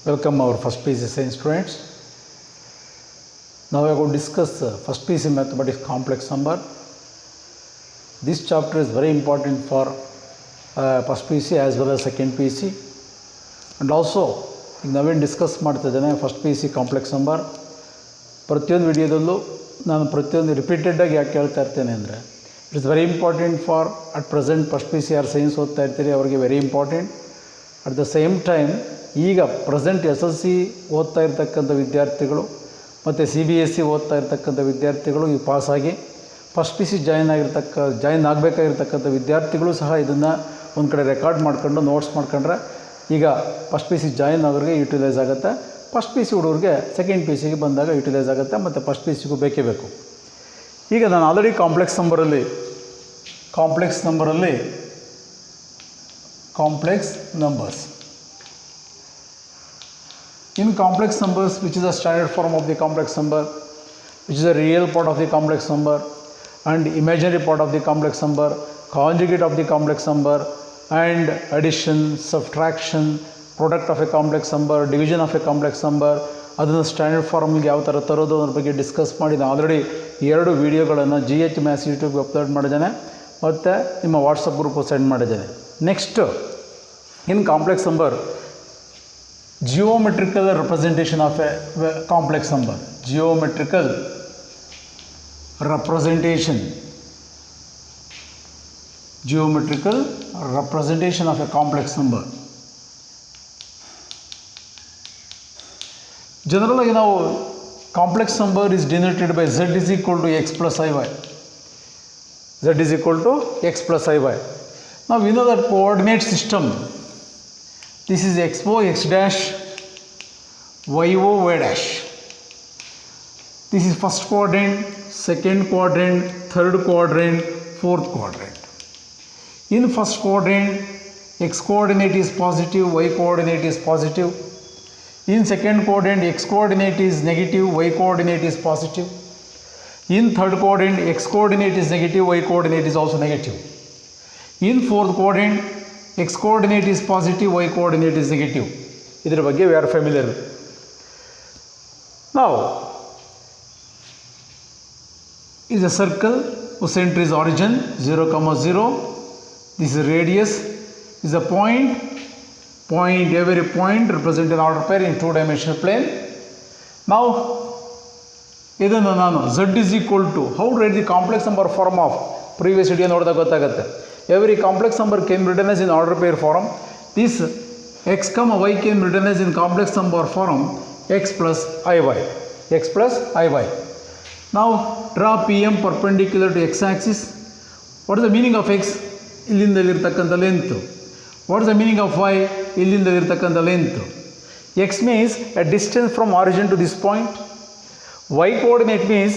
Welcome our first PC science students. Now we are going to discuss first PC mathematics complex number. This chapter is very important for first PC as well as second PC. And also ನಾವೇನು discuss ಮಾಡ್ತಿದ್ದೇನೆ first P C complex number. ಪ್ರತಿಯೊಂದು ವಿಡಿಯೋದಲ್ಲೂ ನಾನು ಪ್ರತಿಯೊಂದು ರಿಪೀಟೆಡಾಗಿ ಯಾಕೆ ಹೇಳ್ತಾ ಇರ್ತೇನೆ ಅಂದರೆ it's very important for at present first P C or science ಓದ್ತಾ ಇರ್ತೀರಿ ಅವರಿಗೆ very important. At the same time ಈಗ ಪ್ರೆಸೆಂಟ್ ಎಸ್ ಎಲ್ ಸಿ ಓದ್ತಾ ಇರ್ತಕ್ಕಂಥ ವಿದ್ಯಾರ್ಥಿಗಳು ಮತ್ತು ಸಿ ಬಿ ಎಸ್ ಸಿ ಓದ್ತಾ ಇರ್ತಕ್ಕಂಥ ವಿದ್ಯಾರ್ಥಿಗಳು ಈ ಪಾಸಾಗಿ ಫಸ್ಟ್ ಪಿ ಸಿ ಜಾಯಿನ್ ಆಗಬೇಕಾಗಿರ್ತಕ್ಕಂಥ ವಿದ್ಯಾರ್ಥಿಗಳು ಸಹ ಇದನ್ನು ಒಂದು ಕಡೆ ರೆಕಾರ್ಡ್ ಮಾಡ್ಕೊಂಡು ನೋಟ್ಸ್ ಮಾಡ್ಕೊಂಡ್ರೆ ಈಗ ಫಸ್ಟ್ ಪಿ ಸಿ ಜಾಯಿನ್ ಆಗೋರಿಗೆ ಯೂಟಿಲೈಸ್ ಆಗುತ್ತೆ. ಫಸ್ಟ್ ಪಿ ಸಿ ಹುಡುಗರಿಗೆ ಸೆಕೆಂಡ್ ಪಿ ಸಿಗೆ ಬಂದಾಗ ಯೂಟಿಲೈಸ್ ಆಗುತ್ತೆ ಮತ್ತು ಫಸ್ಟ್ ಪಿ ಸಿಗೂ ಬೇಕೇ ಬೇಕು. ಈಗ ನಾನು ಆಲ್ರೆಡಿ ಕಾಂಪ್ಲೆಕ್ಸ್ ನಂಬರಲ್ಲಿ complex numbers in complex numbers, which is a standard form of the complex number, which is a real part of the complex number and imaginary part of the complex number, conjugate of the complex number, and addition, subtraction, product of a complex number, division of a complex number, ಅದನ್ನು standard ಫಾರ್ಮ್ಗೆ ಯಾವ ಥರ ತರೋದು ಅದ್ರ ಬಗ್ಗೆ discuss ಮಾಡಿ ನಾನು already 2 ವೀಡಿಯೋಗಳನ್ನು GH ಮ್ಯಾಥ್ಸ್ ಯೂಟ್ಯೂಬ್ಗೆ ಅಪ್ಲೋಡ್ ಮಾಡಿದ್ದೇನೆ ಮತ್ತು ನಿಮ್ಮ ವಾಟ್ಸಪ್ ಗ್ರೂಪು ಸೆಂಡ್ ಮಾಡಿದ್ದೇನೆ. Next in complex number, geometrical representation of a complex number. Geometrical representation of a complex number. Generally now complex number is denoted by z is equal to x plus iy. Z is equal to x plus iy. Now we know that coordinate system, this is xo x dash, yo y dash. This is first quadrant, second quadrant, third quadrant, fourth quadrant. In first quadrant, x coordinate is positive, y coordinate is positive. In second quadrant, x coordinate is negative, y coordinate is positive. In third quadrant, x coordinate is negative, y coordinate is also negative. In fourth quadrant, x coordinate is positive, y coordinate is negative. ಇದರ ಬಗ್ಗೆ we are familiar. Now is a circle whose center is origin 0, 0. This is radius, is a point. Every point represent an order pair in 2-dimensional plane. Now ಇದನ್ನು ನಾನು z is equal to, how to write the complex number form of previous video ನೋಡಿದಾಗ ಗೊತ್ತಾಗುತ್ತೆ. Every complex number can be written as in order pair form. This x comma y can be written as in complex number form x plus iy. Now draw PM perpendicular to x axis. What is the meaning of x? ಇಲ್ಲಿಂದಲ್ಲಿರ್ತಕ್ಕಂಥ length. What is the meaning of y? ಇಲ್ಲಿಂದಲ್ಲಿರ್ತಕ್ಕಂಥ length. X means a distance from origin to this point. Y coordinate means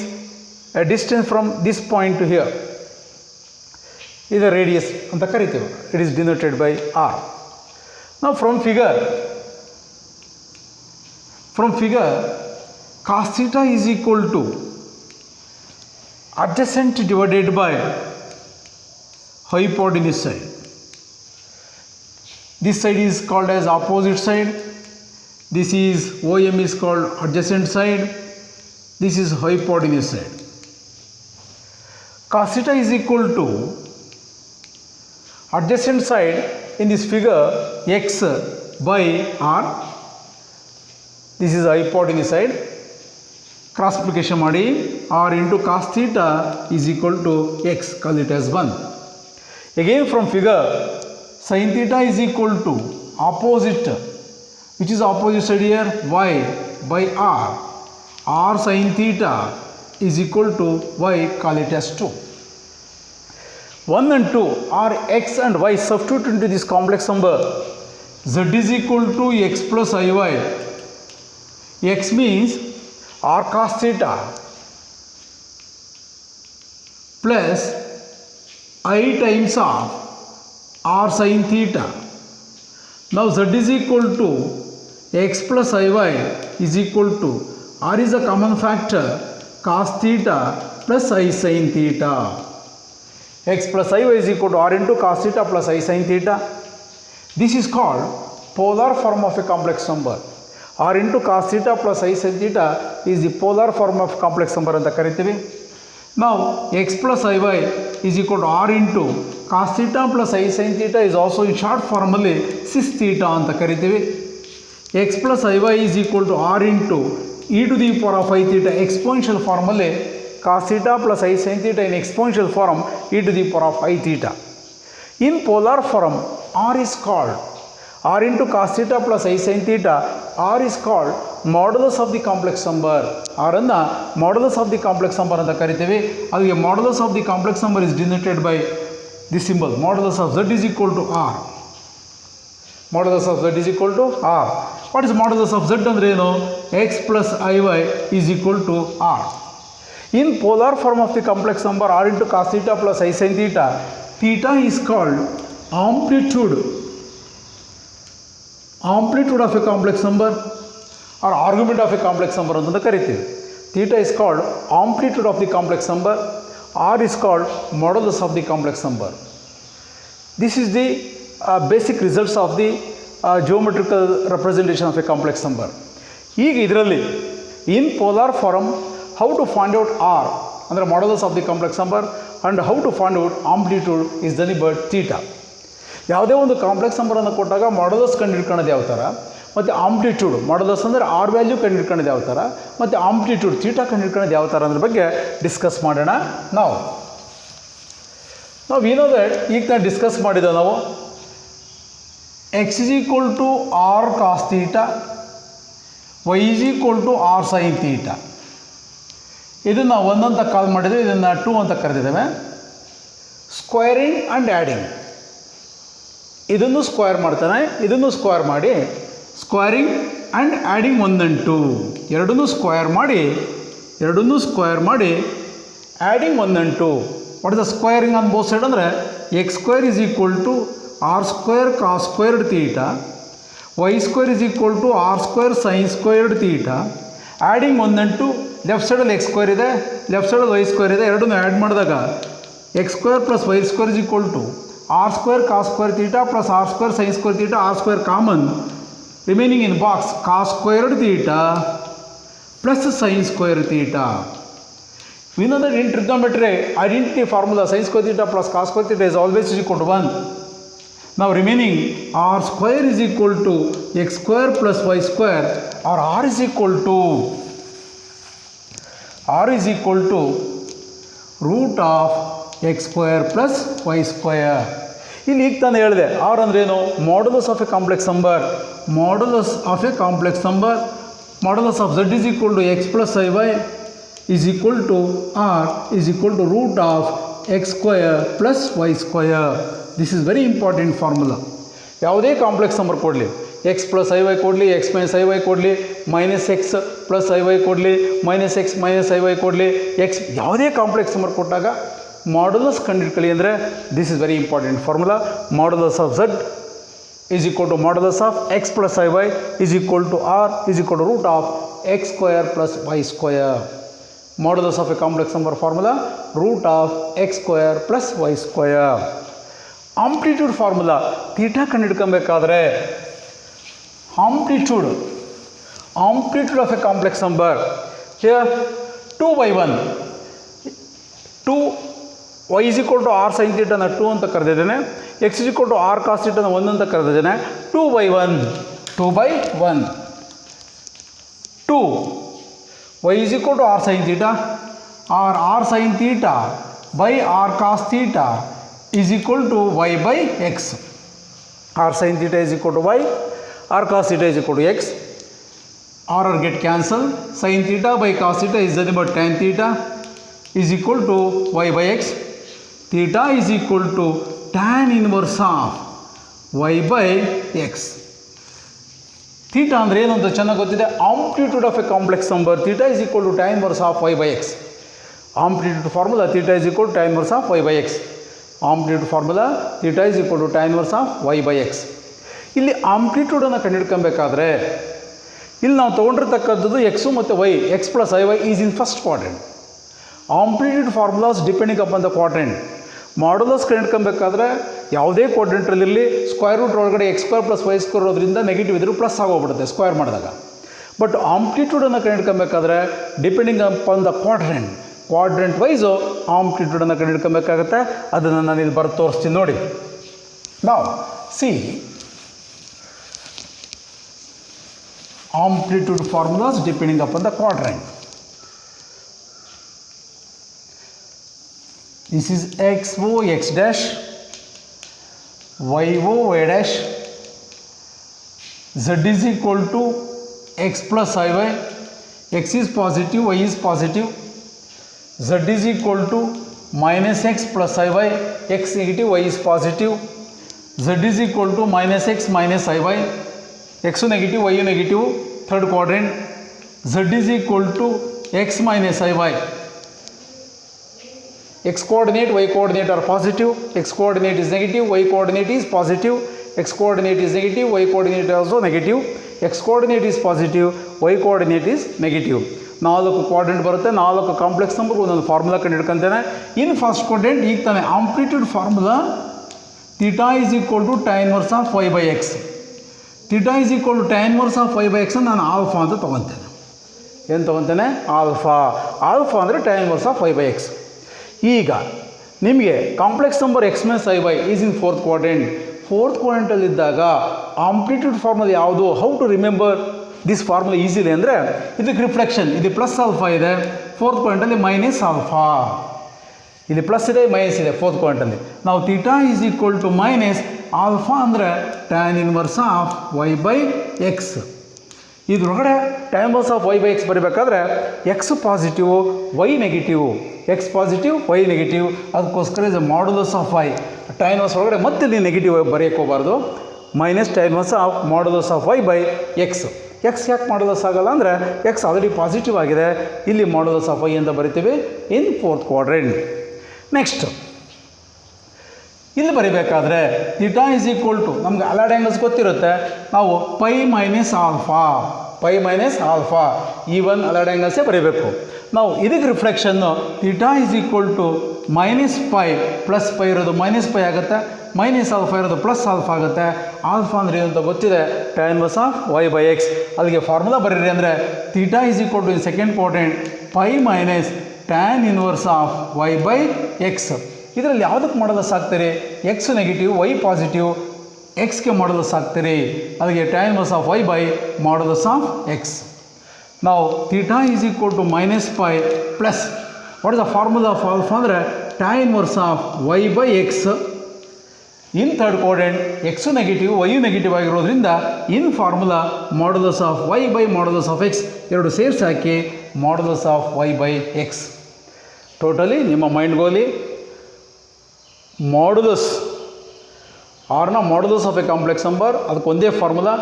a distance from this point to here. ಇದು radius ಅಂತ ಕರಿತೇವೆ. It is denoted by r. Now from figure cos theta is equal to adjacent divided by hypotenuse side. This side is called as opposite side. This is OM is called adjacent side. This is hypotenuse side. Cos theta is equal to adjacent side in this figure x by r. This is hypotenuse side. Cross multiplication ಮಾಡಿ r into cos theta is equal to x, call it as 1. Again from figure sin theta is equal to opposite, which is opposite side here, y by r. R sin theta is equal to y, call it as 2. 1 and 2 are x and y. Substitute into this complex number. Z is equal to x plus iy. X means r cos theta plus I times of r sin theta. Now z is equal to x plus iy is equal to, r is a common factor, cos theta plus I sin theta. X plus iy is equal to r into cos theta plus I sin theta. This is called polar form of a complex number. R into cos theta plus i sine theta is the polar form of complex number ಅಂತ ಕರಿತೀವಿ. ನಾವು x plus i y is equal to r into cos theta plus i sine theta is also in short ಫಾರ್ಮಲ್ಲಿ cis theta ಅಂತ ಕರಿತೀವಿ. X plus i y is equal to r into e to the power of i theta exponential ಫಾರ್ಮಲ್ಲಿ cos theta plus i sine theta in exponential form e to the power of i theta. In polar form r is called r into cos theta plus i sine theta r is called modulus of the complex number. ಆರನ್ನು modulus of the complex number ಅಂತ ಕರಿತೀವಿ. ಅದಕ್ಕೆ modulus of the complex number is denoted by the symbol modulus of z is equal to r. Modulus of z is equal to r. What is modulus of z ಅಂದರೆ ಏನು? X plus i y is equal to r. In polar form of the complex number r into cos theta plus i sine theta theta is called amplitude of a complex number or argument of a complex number ಅಂತ ಕರಿತೀವಿ. theta is called amplitude of the complex number, r is called modulus of the complex number. This is the basic results of the geometrical representation of a complex number. ಈಗ ಇದರಲ್ಲಿ in polar form how to find out r ಅಂದರೆ modulus of the complex number and how to find out amplitude is done by theta. ಯಾವುದೇ ಒಂದು complex ನಂಬರನ್ನು ಕೊಟ್ಟಾಗ modulus ಕಂಡುಹಿಡ್ಕೊಳ್ಳೋದು ಯಾವ ಥರ, ಮತ್ತು ಆಂಪ್ಲಿಟ್ಯೂಡ್ ಮಾಡ್ಯುಲಸ್ ಅಂದರೆ ಆರ್ ವ್ಯಾಲ್ಯೂ ಕಂಡುಹಿಡ್ಕೊಳ್ಳೋದು ಯಾವ ಥರ, ಮತ್ತು ಆಂಪ್ಲಿಟ್ಯೂಡ್ ಥೀಟಾ ಕಂಡುಹಿಡ್ಕೊಳ್ಳೋದು ಯಾವ ಥರ ಅನ್ನೋದ್ರ ಬಗ್ಗೆ ಡಿಸ್ಕಸ್ ಮಾಡೋಣ. ನಾವು ಏನೋ ದಟ್ ಈಗ ನಾನು ಡಿಸ್ಕಸ್ ಮಾಡಿದ ನಾವು x is equal to r cos theta, y is equal to r sine theta. ಇದನ್ನು ಒನ್ ಅಂತ ಕಾಲ್ ಮಾಡಿದರೆ ಇದನ್ನು 2 ಅಂತ ಕರೆದಿದ್ದೇವೆ. ಸ್ಕ್ವೇರಿಂಗ್ ಆ್ಯಂಡ್ ಆ್ಯಡಿಂಗ್, ಇದನ್ನು ಸ್ಕ್ವೇರ್ ಮಾಡ್ತಾನೆ, ಇದನ್ನು ಸ್ಕ್ವೇರ್ ಮಾಡಿ ಸ್ಕ್ವೇರಿಂಗ್ ಆ್ಯಂಡ್ ಆ್ಯಡಿಂಗ್ 1 and 2 ಎರಡನ್ನೂ ಸ್ಕ್ವೇರ್ ಮಾಡಿ adding 1 and 2. What is the squaring on both side ಅಂದರೆ x square is equal to r square cos squared theta, y square is equal to r square sine squared theta. Adding 1 and 2, left ಸೈಡಲ್ಲಿ x square ಇದೆ, left ಸೈಡಲ್ಲಿ y square ಇದೆ, ಎರಡನ್ನೂ add ಮಾಡಿದಾಗ x square plus y square is equal to r square cos square theta plus r square sign square theta, r square common, remaining in box cos squared theta plus sine square theta. We know that in trigonometry identity formula sin square theta plus cos square theta is always equal to 1. Now remaining r square is equal to x square plus y square, or r is equal to root of x square plus y square. ಇಲ್ಲಿ ಈಗ ತಾನು ಹೇಳಿದೆ r ಅಂದ್ರೆ ಏನು? Modulus of a complex number. Modulus of a complex number, modulus of z is equal to x plus iy is equal to r is equal to root of x square plus y square. This is very important formula. ಯಾವುದೇ complex number ಕೊಡಲಿ, x plus i y ಕೊಡಲಿ, x minus i y ಕೊಡಲಿ, minus x plus i y ಕೊಡಲಿ, minus x minus i y ಕೊಡಲಿ, x ಯಾವುದೇ complex number ಕೊಟ್ಟಾಗ modulus ಕಂಡುಹಿಡ್ಕೊಳ್ಳಿ ಅಂದರೆ this is very important formula. Modulus of z is equal to modulus of x plus iy is equal to r is equal to root of x square plus y square. Modulus of a complex number formula, root of x square plus y square. Amplitude formula, theta ಕಂಡುಹಿಡ್ಕೊಬೇಕಾದ್ರೆ amplitude of a complex number, here 2 by 1, 2 y is equal to r sin theta ನ 2 ಅಂತ ಕರೆದಿದ್ದೇನೆ, x is equal to r cos theta ನ 1 ಅಂತ ಕರೆದಿದ್ದೇನೆ. 2 by 1, 2 y is equal to r sin theta, or r sin theta by r cos theta is equal to y by x. r sin theta is equal to y, r cos theta is equal to x. r get cancelled, sin theta by cos theta is nothing but tan theta is equal to y by x. Theta is equal to tan inverse of y by x. Theta ಅಂದರೆ ಏನು ಅಂತ ಚೆನ್ನಾಗಿ ಗೊತ್ತಿದೆ. Amplitude of a complex number, theta is equal to tan inverse of y by x. Amplitude formula theta is equal to tan inverse of y by x. Amplitude formula theta is equal to tan inverse of y by x. ಇಲ್ಲಿ ಆಂಪ್ಲಿಟ್ಯೂಡನ್ನು ಕಂಡುಹಿಡ್ಕೊಬೇಕಾದ್ರೆ ಇಲ್ಲಿ ನಾವು ತೊಗೊಂಡಿರ್ತಕ್ಕಂಥದ್ದು x ಮತ್ತು y, x plus i y is in first quadrant. Amplitude formulas depending upon the quadrant. Modulus ಕಂಡುಹಿಡ್ಕೊಬೇಕಾದ್ರೆ ಯಾವುದೇ ಕ್ವಾಡ್ರೆಂಟ್ರಲ್ಲಿರಲಿ square root ಒಳಗಡೆ x square plus y square ಇರೋದ್ರಿಂದ ನೆಗೆಟಿವ್ ಇದ್ರೂ ಪ್ಲಸ್ ಆಗೋಗ್ಬಿಡುತ್ತೆ ಸ್ಕ್ವೇರ್ ಮಾಡಿದಾಗ. ಬಟ್ ಆಂಪ್ಲಿಟ್ಯೂಡನ್ನು ಕಂಡುಹಿಡ್ಕೊಬೇಕಾದ್ರೆ depending upon the quadrant wise ಆಂಪ್ಲಿಟ್ಯೂಡನ್ನು ಕಂಡುಹಿಡ್ಕೊಬೇಕಾಗತ್ತೆ. ಅದನ್ನು ನಾನು ಇಲ್ಲಿ ಬರೆದು ತೋರಿಸ್ತೀನಿ ನೋಡಿ. ನಾವು see amplitude formulas depending upon the quadrant. This is xo x dash, yo y dash, z is equal to x plus iy, x is positive, y is positive, z is equal to minus x plus iy, x negative, y is positive, z is equal to minus x minus iy, x negative, y negative, third quadrant, z is equal to x minus iy. X coordinate, y coordinate are positive, x coordinate is negative, y coordinate is positive, x coordinate is negative, y coordinate is also negative, x coordinate is positive, y coordinate is negative. 4 quadrant ಬರುತ್ತೆ, 4 complex number ಒಂದೊಂದು formula ಕಂಡುಹಿಡ್ಕೊಂತೇನೆ. In first quadrant ಈಗ ತಾನೆ amplitude formula theta is equal to tan inverse of y by x. Theta is equal to tan inverse of y by x ನಾನು alpha ಅಂತ ತೊಗೊತೇನೆ. ಏನು ತೊಗೊತೇನೆ? ಆಲ್ಫಾ. ಆಲ್ಫಾ ಅಂದರೆ tan inverse of y by x. ಈಗ ನಿಮಗೆ complex number x minus i y is in fourth ಕ್ವಾಡ್ರೆಂಟಲ್ಲಿದ್ದಾಗ amplitude formula ಯಾವುದು? How to remember this formula easily ಅಂದರೆ ಇದಕ್ಕೆ ರಿಫ್ಲೆಕ್ಷನ್, ಇದು ಪ್ಲಸ್ ಆಲ್ಫಾ ಇದೆ, ಫೋರ್ತ್ ಕ್ವಾಡ್ರೆಂಟಲ್ಲಿ ಮೈನಸ್ ಆಲ್ಫಾ, ಇಲ್ಲಿ ಪ್ಲಸ್ ಇದೆ ಮೈನಸ್ ಇದೆ ಫೋರ್ತ್ ಕ್ವಾಡ್ರೆಂಟಲ್ಲಿ. ನಾವು theta is equal to minus alpha ಅಂದರೆ tan inverse of y by x. ಇದ್ರೊಳಗಡೆ tan inverse of y by x ಬರೀಬೇಕಾದ್ರೆ x positive y negative, x positive y negative, ಅದಕ್ಕೋಸ್ಕರ ಇದು modulus of y. tan inverse ಒಳಗಡೆ ಮತ್ತೆ ಇಲ್ಲಿ negative ಬರೆಯೋಕ್ಕೆ ಹೋಗಬಾರ್ದು, minus tan inverse of modulus of y by x. X ಯಾಕೆ ಮಾಡ್ಯುಲಸ್ ಆಗಲ್ಲ ಅಂದರೆ ಎಕ್ಸ್ ಆಲ್ರೆಡಿ ಪಾಸಿಟಿವ್ ಆಗಿದೆ, ಇಲ್ಲಿ ಮಾಡ್ಯುಲಸ್ ಆಫ್ ವೈ ಅಂತ ಬರಿತೀವಿ ಇನ್ ಫೋರ್ತ್ ಕ್ವಾಡ್ರೆಂಟ್. ನೆಕ್ಸ್ಟ್ ಇಲ್ಲಿ ಬರಿಬೇಕಾದ್ರೆ ಥೀಟಾ ಈಸ್ ಈಕ್ವಲ್ ಟು ನಮ್ಗೆ ಅಲೈಡ್ ಆ್ಯಂಗಲ್ಸ್ ಗೊತ್ತಿರುತ್ತೆ, ನಾವು pi minus alpha even allied ಆ್ಯಂಗಲ್ಸೇ ಬರೀಬೇಕು. ನಾವು ಇದಕ್ಕೆ ರಿಫ್ಲೆಕ್ಷನ್ನು theta is equal to minus pi plus pi ಇರೋದು ಮೈನಸ್ ಪೈ ಆಗುತ್ತೆ, ಮೈನಸ್ ಆಲ್ಫಾ ಇರೋದು ಪ್ಲಸ್ ಆಲ್ಫಾ ಆಗುತ್ತೆ. ಆಲ್ಫಾ ಅಂದರೆ ಏನು ಅಂತ ಗೊತ್ತಿದೆ, tan inverse of y by x. ಅಲ್ಲಿಗೆ ಫಾರ್ಮುಲಾ ಬರೀರಿ ಅಂದರೆ theta is equal to in second quadrant pi minus tan inverse of y by x. ಇದರಲ್ಲಿ ಯಾವುದಕ್ಕೆ ಮಾಡ್ಯುಲಸ್ ಹಾಕ್ತೀರಿ? ಎಕ್ಸ್ ನೆಗೆಟಿವ್ ವೈ ಪಾಸಿಟಿವ್, ಎಕ್ಸ್ಗೆ ಮಾಡ್ಯುಲಸ್ ಹಾಕ್ತೀರಿ, ಅದಕ್ಕೆ tan inverse of y by modulus of x. ನಾವು theta is equal to minus pi plus what is the formula of alpha ಅಂದರೆ tan inverse of y by x. In third quadrant x negative ವೈಯು negative ಆಗಿರೋದ್ರಿಂದ in formula modulus of y by modulus of x ಎರಡು ಸೇರಿಸಿ ಹಾಕಿ modulus of y by x. Totally ನಿಮ್ಮ ಮೈಂಡ್ಗೋಲಿ modulus ಆರ್ನ modulus of a complex number, ಅದಕ್ಕೆ ಒಂದೇ formula,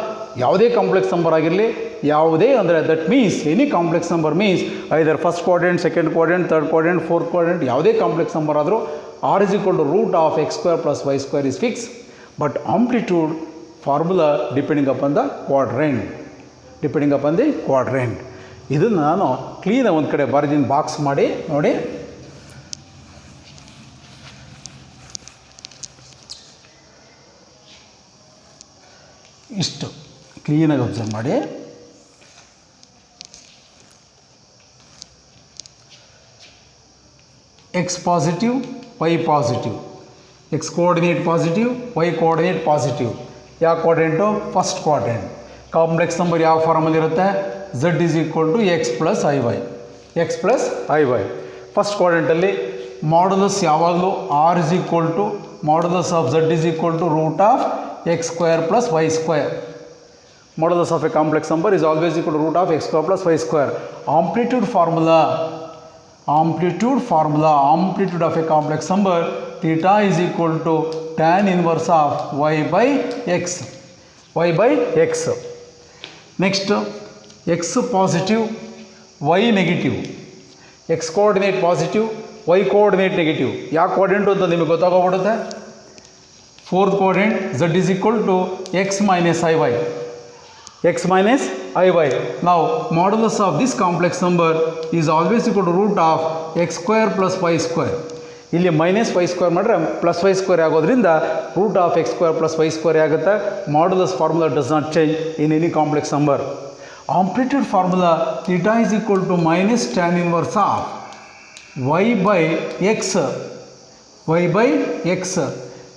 ಯಾವುದೇ ಕಾಂಪ್ಲೆಕ್ಸ್ ನಂಬರ್ ಆಗಿರಲಿ, ಯಾವುದೇ ಅಂದರೆ that means any complex number means either first quadrant, second quadrant, third quadrant, fourth quadrant, ಯಾವುದೇ ಕಾಂಪ್ಲೆಕ್ಸ್ ನಂಬರ್ ಆದರೂ r is equal to root of x square plus y square is fix. But amplitude formula depending upon the quadrant. ಇದನ್ನು ನಾನು ಕ್ಲೀನಾಗಿ ಒಂದು ಕಡೆ ಬರೆದಿನ box ಮಾಡಿ ನೋಡಿ. ಇಷ್ಟು ಕ್ಲೀನಾಗಿ ಅಬ್ಸರ್ವ್ ಮಾಡಿ. X positive y positive, x coordinate positive y coordinate positive. ಯಾವ quadrant? First quadrant. Complex number ಯಾವ ಫಾರ್ಮಲ್ಲಿ ಇರುತ್ತೆ? Z is equal to x plus i y. First ಕ್ವಾಡ್ರೆಂಟಲ್ಲಿ ಮಾಡ್ಯುಲಸ್ ಯಾವಾಗಲೂ r is equal to modulus of z is equal to root of x square plus y square. Modulus of a complex number is always equal to root of x square plus y square. Amplitude of a complex number, theta is equal to tan inverse of y by x. Next, x positive, y negative. X coordinate positive, y coordinate negative. ಯಾವ quadrant ಅಂತ ನಿಮಗೆ ಗೊತ್ತಾಗೋಗ್ಬಿಡುತ್ತೆ. Fourth quadrant, z is equal to x minus iy. Now, modulus of this complex number is always equal to root of x square plus y square. ಇಲ್ಲಿ minus y square ಮಾಡಿದ್ರೆ plus y square ಆಗೋದ್ರಿಂದ root of x square plus y square ಆಗುತ್ತೆ. Modulus formula does not change in any complex number. amplitude formula theta is equal to minus tan inverse of y by x, y by x.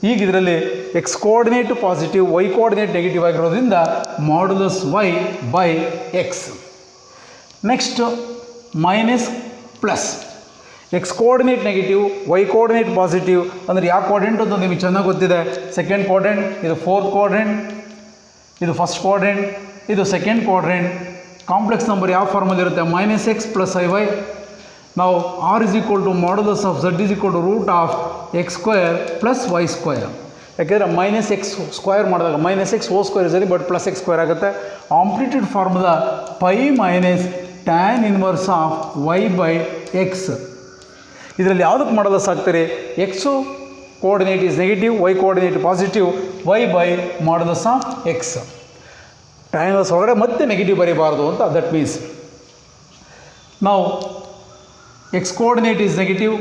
ಈಗ ಇದರಲ್ಲಿ x coordinate positive, y coordinate negative ಆಗಿರೋದ್ರಿಂದ modulus y by x. Next minus plus, x coordinate negative, y coordinate positive ಅಂದರೆ ಯಾವ coordinate ಅಂತ ನಿಮಗೆ ಚೆನ್ನಾಗಿ ಗೊತ್ತಿದೆ. Second quadrant, ಇದು ಫೋರ್ತ್ ಕ್ವಾಡ್ರೆಂಟ್, ಇದು ಫಸ್ಟ್ ಕ್ವಾಡ್ರೆಂಟ್, ಇದು ಸೆಕೆಂಡ್ ಕ್ವಾಡ್ರೆಂಟ್. ಕಾಂಪ್ಲೆಕ್ಸ್ ನಂಬರ್ ಯಾವ ಫಾರ್ಮಲ್ಲಿ ಇರುತ್ತೆ? Minus x plus i y. ನಾವು r is equal to modulus of z is equal to root of x square plus y square. ಯಾಕೆಂದರೆ minus x square ಮಾಡಿದಾಗ minus x oh square is but plus x square ಆಗುತ್ತೆ. Amplitude formula pi minus tan inverse of y by x. ಇದರಲ್ಲಿ ಯಾವುದಕ್ಕೆ modulus ಹಾಕ್ತೀರಿ? X coordinate is negative, y coordinate positive, y by modulus of x. Tan inverse ಒಳಗಡೆ ಮತ್ತೆ negative ಬರೀಬಾರ್ದು ಅಂತ, that means ನಾವು x coordinate is negative,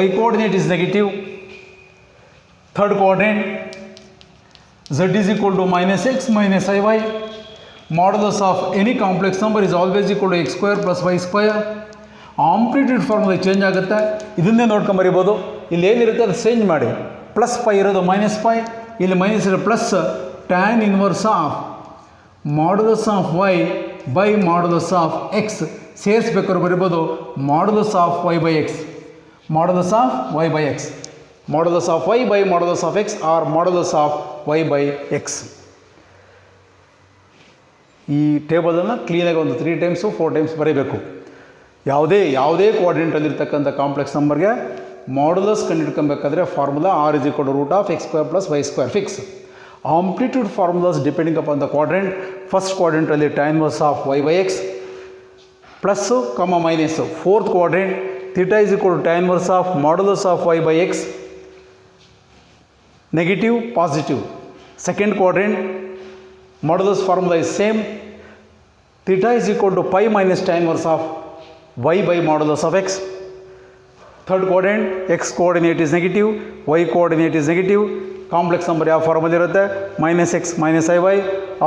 y coordinate is negative, third quadrant z is equal to minus x minus iy. Modulus of any complex number is always equal to x square plus y square. Amplitude formula change ಆಗುತ್ತೆ, ಇದನ್ನೇ ನೋಡ್ಕೊಂಡು ಬರೀಬೋದು. ಇಲ್ಲಿ ಏನಿರುತ್ತೆ ಅದು change ಮಾಡಿ. Plus pi ಇರೋದು minus pi, ಇಲ್ಲಿ ಮೈನಸ್ ಇರೋ plus tan inverse of modulus of y by modulus of x. ಸೇರಿಸ್ಬೇಕಾದ್ರೆ ಬರಿಬೋದು modulus of y by x, modulus of y by x, modulus of y by modulus of x or modulus of y by x. ಈ ಟೇಬಲನ್ನು ಕ್ಲೀನಾಗಿ ಒಂದು 3 times 4 times ಬರೀಬೇಕು. ಯಾವುದೇ ಕ್ವಾಡ್ರೆಂಟಲ್ಲಿರ್ತಕ್ಕಂಥ complex ನಂಬರ್ಗೆ ಮಾಡ್ಯುಲಸ್ ಕಂಡುಹಿಡ್ಕೊಬೇಕಾದ್ರೆ formula r is equal to root of x square plus y square fix. Amplitude formulas depending upon the quadrant. First ಕ್ವಾಡ್ರೆಂಟಲ್ಲಿ tan inverse of y by x plus comma minus. Fourth quadrant theta is equal to tan inverse of modulus of y by x, negative positive. Second quadrant modulus formula is same, theta is equal to pi minus tan inverse of y by modulus of x. Third quadrant x coordinate is negative, y coordinate is negative. Complex number ಯಾವ ಫಾರ್ಮಲ್ಲಿ ಇರುತ್ತೆ? minus x minus iy.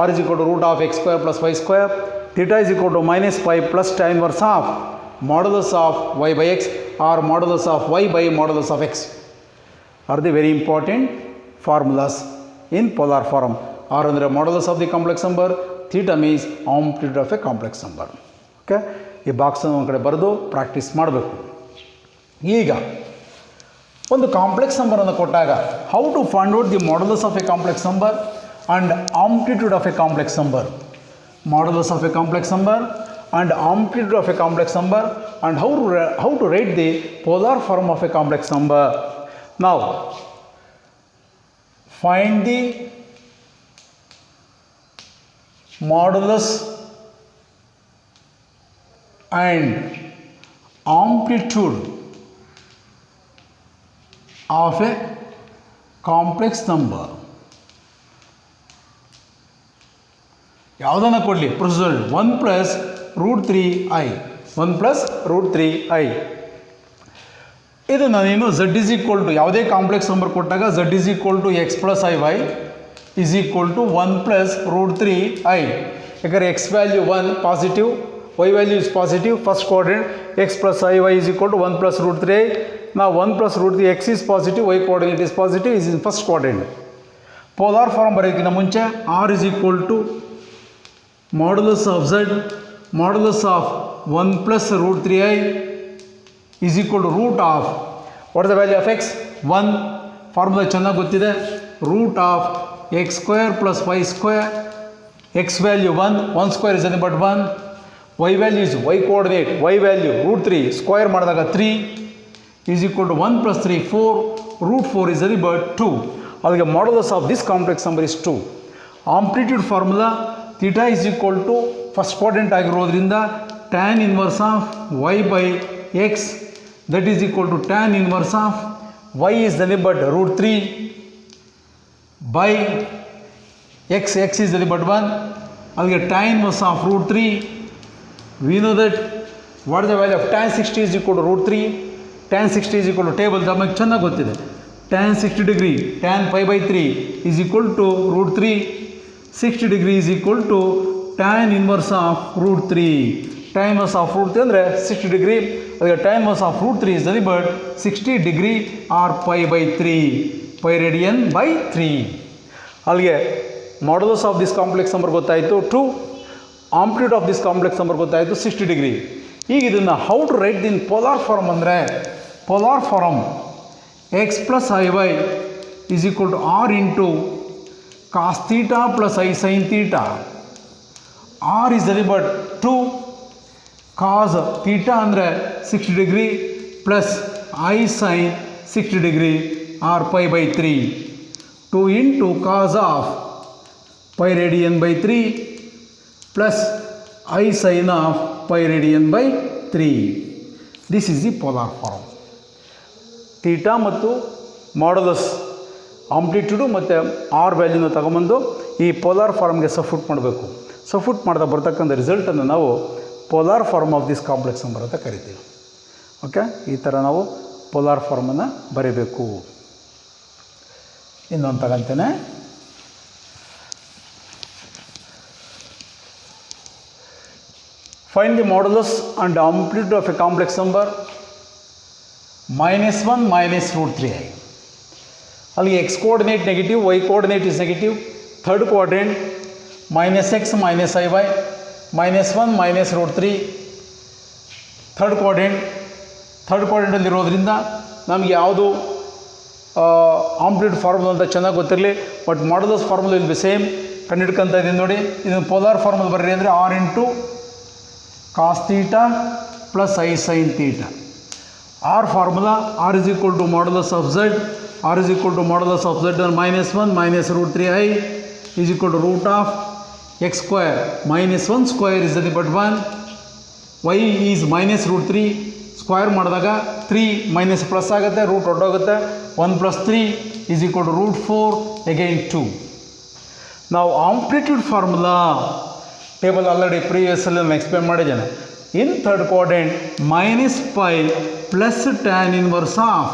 r is equal to root of x square plus y square. Theta is equal to minus pi plus tan inverse of modulus of y by x or modulus of y by modulus of x are the very important formulas in polar form. r ಅಂದರೆ modulus of the complex number, theta means amplitude of a complex number. Okay, ಈ ಬಾಕ್ಸನ್ನು ಒಂದು ಕಡೆ ಬರೆದು practice ಮಾಡಬೇಕು. ಈಗ ಒಂದು complex ನಂಬರನ್ನು ಕೊಟ್ಟಾಗ how to find out the modulus of a complex number and amplitude of a complex number. Modulus of a complex number and amplitude of a complex number and how to write the polar form of a complex number. ನಾವು find the modulus and amplitude of a complex number. ಯಾವುದನ್ನು ಕೊಡಲಿ? Procedure 1 plus root 3i, 1 plus root 3i. ಇದು ನಾನೇನು z is equal to ಯಾವುದೇ complex number ಕೊಟ್ಟಾಗ z is equal to x plus i y is equal to 1 plus root 3i. ಯಾಕಂದರೆ x value 1 positive, y value is positive, first quadrant x plus iy is equal to 1 plus root 3i. Now 1 plus root 3 x is positive, y coordinate is positive, is in first quadrant. Polar form ಬರೆಯೋದಕ್ಕಿಂತ ಮುಂಚೆ r is equal to modulus of z, modulus of 1 plus root 3i is equal to root of, what is the value of x? 1. Formula ಚೆನ್ನಾಗಿ ಗೊತ್ತಿದೆ, root of x square plus y square. X value 1, 1 square is nothing but 1. y value is y coordinate, y value root 3 square ಮಾಡಿದಾಗ 3 is equal to 1 plus 3 4, root 4 is nothing but 2. ಅದಕ್ಕೆ modulus of this complex number is 2. Amplitude formula theta is equal to first quadrant ಆಗಿರೋದ್ರಿಂದ tan inverse of y by x that is equal to tan inverse of y is nothing but root 3 by x, x is nothing but 1. ಅದಕ್ಕೆ tan inverse of root 3. We know that what is the value of tan 60 is equal to root 3. Tan 60 is equal to table ನಮಗೆ ಚೆನ್ನಾಗಿ ಗೊತ್ತಿದೆ. Tan 60 degree, tan pi by 3 is equal to root 3. 60 degree is equal to tan inverse of root 3. Tan inverse of root 3 ಅಂದರೆ 60 degree. ಅದಕ್ಕೆ tan inverse of root 3 is nothing but 60 degree or pi by 3, pi radian by 3. ಅಲ್ಲಿಗೆ modulus of this complex number ಗೊತ್ತಾಯಿತು, to amplitude of this complex number ಗೊತ್ತಾಯಿತು 60 degree. ಈಗ ಇದನ್ನು how to write in polar form ಅಂದರೆ, polar form x plus i y is equal to r into cos theta plus i sine theta. R is nothing but 2 cos theta ಅಂದರೆ 60 degree plus i sine 60 degree or pi by 3. 2 into cos of pi radian by 3 plus I sin of pi radian by 3. This is the polar form. Theta ಮತ್ತು modulus ಆಂಪ್ಲಿಟ್ಯೂಡು ಮತ್ತು R ವ್ಯಾಲ್ಯೂನ ತಗೊಂಬಂದು ಈ polar ಫಾರ್ಮ್ಗೆ substitute ಮಾಡಬೇಕು. Substitute ಮಾಡಿದ ಬರ್ತಕ್ಕಂಥ ರಿಸಲ್ಟನ್ನು ನಾವು polar form of this complex number ಅಂತ ಕರಿತೀವಿ. ಓಕೆ, ಈ ಥರ ನಾವು ಪೋಲಾರ್ ಫಾರ್ಮನ್ನು ಬರೀಬೇಕು. ಇನ್ನೊಂದು ತಗೊಂತೇನೆ. Find the modulus and amplitude of a complex number -1 minus root 3i. ಅಲ್ಲಿಗೆ x coordinate negative, y coordinate is negative, third quadrant -x minus iy, -1 minus root 3. Third ಕ್ವಾಡ್ರೆಂಟಲ್ಲಿರೋದ್ರಿಂದ ನಮಗೆ ಯಾವುದು ಆಂಪ್ಲಿಟ್ಯೂಡ್ ಫಾರ್ಮುಲಾ ಅಂತ ಚೆನ್ನಾಗಿ ಗೊತ್ತಿರಲಿ, but modulus formula will be same. ಕಂಡಿಡ್ಕೊಂತ ಇದ್ದೀನಿ ನೋಡಿ. ಇದನ್ನು ಪೋಲಾರ್ ಫಾರ್ಮುಲಾ ಬರ್ರಿ ಅಂದರೆ r into cos theta plus i sine theta. R formula r is equal to modulus of z, r is equal to modulus of z -1 minus root 3i is equal to root of x square. -1 square is nothing but 1. y is minus root 3. Square ಮಾಡಿದಾಗ 3 minus plus ಆಗುತ್ತೆ, root ಹೊರಟೋಗುತ್ತೆ. 1 + 3 is equal to root 4 again 2. ನಾವು amplitude formula table already ಪ್ರೀವಿಯಸ್ಸಲ್ಲಿ ನಾನು explain ಮಾಡಿದ್ದೇನೆ. In third quadrant -π plus tan inverse of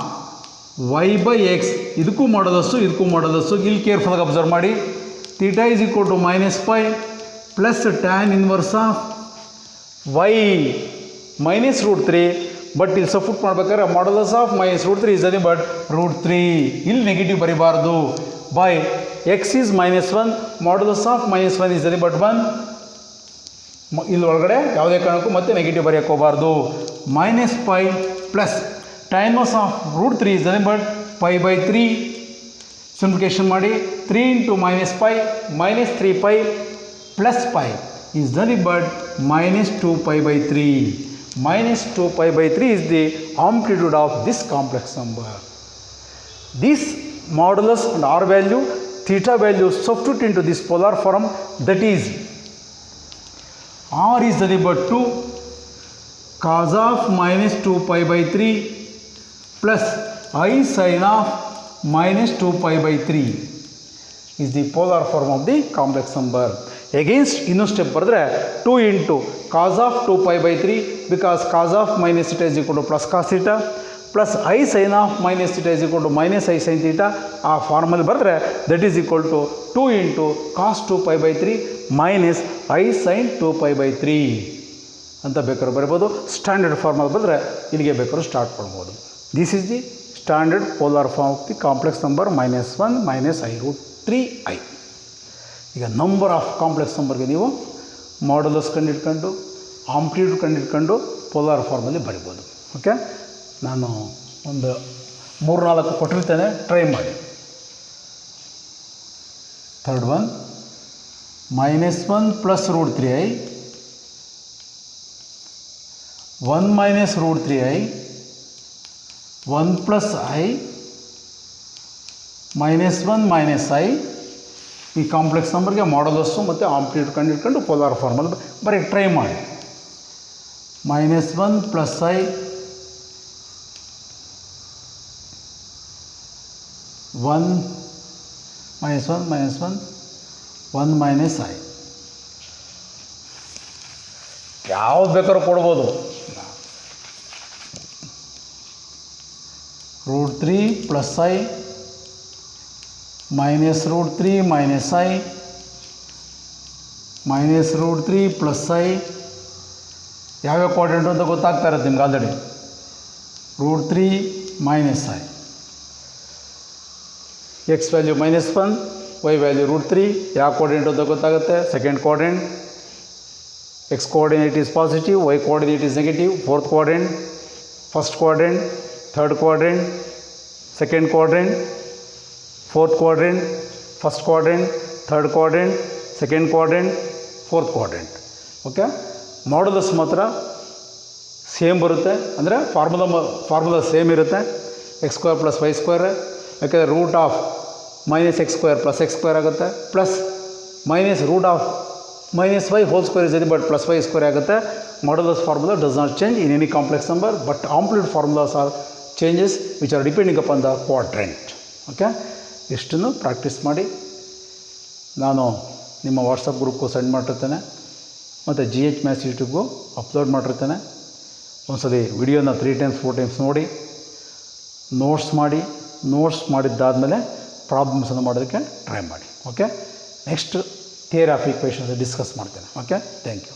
y by x, ಇದಕ್ಕೂ ಮಾಡೋದಷ್ಟು ಇದಕ್ಕೂ ಮಾಡೋದಷ್ಟು. ಇಲ್ಲಿ ಕೇರ್ಫುಲ್ಲಾಗಿ ಅಬ್ಸರ್ವ್ ಮಾಡಿ. Theta is equal to -π plus tan inverse of y minus root 3. But ಇಲ್ಲಿ ಸಬ್ಸ್ಟಿಟ್ಯೂಟ್ ಮಾಡ್ಬೇಕಾದ್ರೆ modulus of -root 3 is nothing but root 3. ಇಲ್ಲಿ ನೆಗೆಟಿವ್ ಬರೀಬಾರ್ದು. By x is -1, modulus of -1 is nothing but 1. ಇಲ್ಲಿ ಒಳಗಡೆ ಯಾವುದೇ ಕಾರಣಕ್ಕೂ ಮತ್ತೆ ನೆಗೆಟಿವ್ ಬರೆಯೋಕ್ಕೆ ಹೋಗಬಾರ್ದು. -π plus tan inverse of root 3 is nothing but π by 3. Simplification ಮಾಡಿ 3 into -π -3π plus π is nothing but -2π by 3. -2π by 3 is the amplitude of this complex number. This modulus and r value, theta value substitute into this polar form, that is r is nothing but 2 cos of -2π by 3 plus I sin of -2π by 3 is the polar form of the complex number. Against ಇನ್ನೊಂದು step ಬರೆದ್ರೆ 2 into cos of 2π by 3 because cos of minus theta is equal to plus cos theta plus I sin of minus theta is equal to minus I sin theta. ಆ ಫಾರ್ಮಲ್ಲಿ ಬರೆದ್ರೆ that is equal to 2 into cos 2π by 3 minus I sin 2π by 3 ಅಂತ ಬೇಕಾದ್ರೂ ಬರೀಬೋದು. Standard ಫಾರ್ಮಲ್ಲಿ ಬರೆದ್ರೆ ಇಲ್ಲಿಗೆ ಬೇಕಾದ್ರೂ start ಮಾಡ್ಬೋದು. This is the standard polar form of the complex number -1 minus I root 3i. ಈಗ ನಂಬರ್ ಆಫ್ ಕಾಂಪ್ಲೆಕ್ಸ್ ನಂಬರ್ಗೆ ನೀವು ಮಾಡ್ಯುಲಸ್ ಕಂಡಿಡ್ಕೊಂಡು ಆಂಪ್ಲಿಟ್ಯೂಡ್ ಕಂಡಿಡ್ಕೊಂಡು ಪೋಲಾರ್ ಫಾರ್ಮಲ್ಲಿ ಬರಿಬೋದು. ಓಕೆ, ನಾನು ಒಂದು 3-4 ಕೊಟ್ಟಿರ್ತೇನೆ, ಟ್ರೈ ಮಾಡಿ. Third one -1 plus root 3i, 1 minus root 3i, 1 plus I, -1 minus I. ಈ complex ನಂಬರ್ಗೆ ಮಾಡ್ಯುಲಸ್ಸು ಮತ್ತು ಆಂಪ್ಲಿಟ್ಯೂಡ್ ಕಂಡಿಡ್ಕೊಂಡು ಪೋಲಾರ್ ಫಾರ್ಮಲ್ಲಿ ಬರೀ ಟ್ರೈ ಮಾಡಿ. -1 plus I, 1 -1 1 minus I. ಯಾವ್ದು ಬೇಕಾದ್ರೂ ಕೊಡ್ಬೋದು. root 3 plus I minus root 3 minus I minus root 3 plus i ಯಾವ್ಯಾವ ಕ್ವಾಡ್ರೆಂಟು ಅಂತ ಗೊತ್ತಾಗ್ತಾ ಇರುತ್ತೆ ನಿಮ್ಗೆ already. Root 3 minus i, x value -1, y value root 3. ಯಾವ ಕ್ವಾಡ್ರೆಂಟು ಅಂತ ಗೊತ್ತಾಗುತ್ತೆ. Second quadrant, x coordinate is positive, y coordinate is negative. Fourth quadrant, first quadrant, third quadrant, second quadrant, fourth quadrant, first quadrant, third quadrant, second quadrant, fourth quadrant. Okay, modulus ಮಾತ್ರ same ಬರುತ್ತೆ, ಅಂದರೆ formula same ಇರುತ್ತೆ. X square plus y square, ಯಾಕೆಂದರೆ root of minus x square plus x square ಆಗುತ್ತೆ, plus minus root of minus y whole square is ಇದೆ, but plus y square ಆಗುತ್ತೆ. Modulus formula does not change in any complex number, but amplitude formulas are changes which are depending upon the quadrant. Okay, ಇಷ್ಟನ್ನು practice ಮಾಡಿ. ನಾನು ನಿಮ್ಮ WhatsApp ಗ್ರೂಪ್ಗೂ send ಮಾಡಿರ್ತೇನೆ, ಮತ್ತು GH maths ಯೂಟ್ಯೂಬ್ಗೂ ಅಪ್ಲೋಡ್ ಮಾಡಿರ್ತೇನೆ. ಒಂದ್ಸಲಿ ವಿಡಿಯೋನ 3 times 4 times ನೋಡಿ, ನೋಟ್ಸ್ ಮಾಡಿದ್ದಾದಮೇಲೆ ಪ್ರಾಬ್ಲಮ್ಸನ್ನು ಮಾಡೋದಕ್ಕೆ ಟ್ರೈ ಮಾಡಿ. Okay, next theory of equations discuss ಮಾಡ್ತೇನೆ. Okay, thank you.